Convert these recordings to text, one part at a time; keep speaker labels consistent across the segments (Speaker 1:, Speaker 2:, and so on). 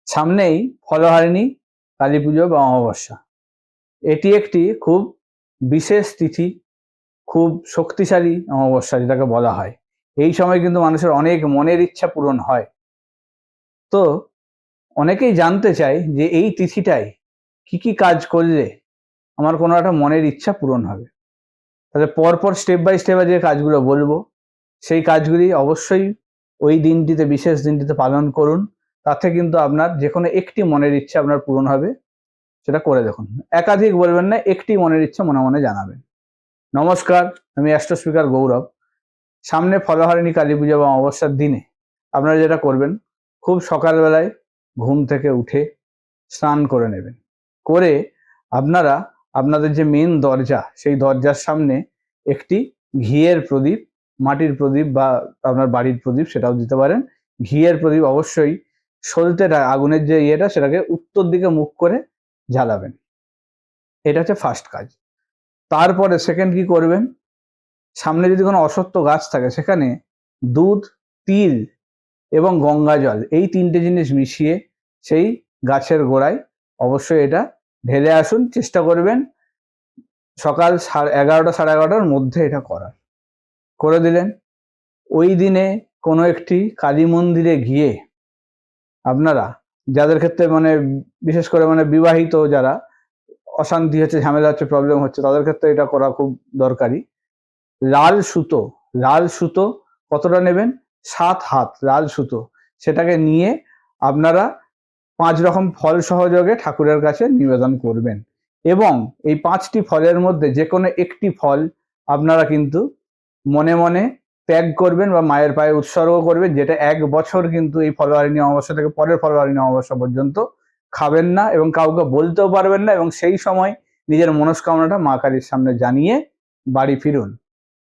Speaker 1: সামনেই ফলহারিণী কালী পুজো বা অমাবস্যা। এটি একটি খুব বিশেষ তিথি, খুব শক্তিশালী অমাবস্যা যেটাকে বলা হয়। এই সময় কিন্তু মানুষের অনেক মনের ইচ্ছা পূরণ হয়। তো অনেকেই জানতে চায় যে এই তিথিটায় কি কি কাজ করলে আমার কোনো একটা মনের ইচ্ছা পূরণ হবে। তাহলে পরপর স্টেপ বাই স্টেপ যে কাজগুলো বলবো, সেই কাজগুলি অবশ্যই ওই দিনটিতে, বিশেষ দিনটিতে পালন করুন। তাতে কিন্তু আপনার যে কোনো একটি মনের ইচ্ছা আপনার পূরণ হবে। সেটা করে দেখুন। একাধিক বলবেন না, একটি মনের ইচ্ছা মনে মনে জানাবেন। নমস্কার, আমি অ্যাস্ট্রো স্পিকার গৌরব। সামনে ফলহারিণী কালী পুজো বা অমাবস্যার দিনে আপনারা যেটা করবেন, খুব সকালবেলায় ঘুম থেকে উঠে স্নান করে নেবেন। করে আপনারা আপনাদের যে মেন দরজা, সেই দরজার সামনে একটি ঘিয়ের প্রদীপ, মাটির প্রদীপ বা আপনার বাড়ির প্রদীপ সেটাও দিতে পারেন। ঘিয়ের প্রদীপ অবশ্যই সলতেটা, আগুনের যে ইয়েটা, সেটাকে উত্তর দিকে মুখ করে জ্বালাবেন। এটা হচ্ছে ফার্স্ট কাজ। তারপরে সেকেন্ড কি করবেন, সামনে যদি কোনো অশ্বত্থ গাছ থাকে সেখানে দুধ, তিল এবং গঙ্গা জল, এই তিনটে জিনিস মিশিয়ে সেই গাছের গোড়ায় অবশ্যই এটা ঢেলে আসুন। চেষ্টা করবেন সকাল 11:30 সাড়ে 11টার মধ্যে এটা করে দিলেন। ওই দিনে কোনো একটি কালী মন্দিরে গিয়ে আপনারা, যাদের ক্ষেত্রে বিশেষ করে বিবাহিত যারা, অশান্তি হচ্ছে, ঝামেলা হচ্ছে, প্রবলেম হচ্ছে, তাদের ক্ষেত্রে এটা করা খুব দরকারি। লাল সুতো কতটা নেবেন, 7 হাত লাল সুতো, সেটাকে নিয়ে আপনারা 5 রকম ফল সহযোগে ঠাকুরের কাছে নিবেদন করবেন। এবং এই 5টি ফলের মধ্যে যে কোনো একটি ফল আপনারা কিন্তু মনে মনে ত্যাগ করবেন বা মায়ের পায়ে উৎসর্গ করবেন, যেটা 1 বছর কিন্তু এই ফলহারিণী অমাবস্যা থেকে পরের ফলহারিণী অমাবস্যা পর্যন্ত খাবেন না এবং কাউকে বলতেও পারবেন না। এবং সেই সময় নিজের মনস্কামনাটা মা কালীর সামনে জানিয়ে বাড়ি ফিরুন।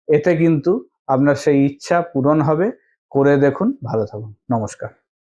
Speaker 1: এতে কিন্তু আপনার সেই ইচ্ছা পূরণ হবে। করে দেখুন। ভালো থাকুন। নমস্কার।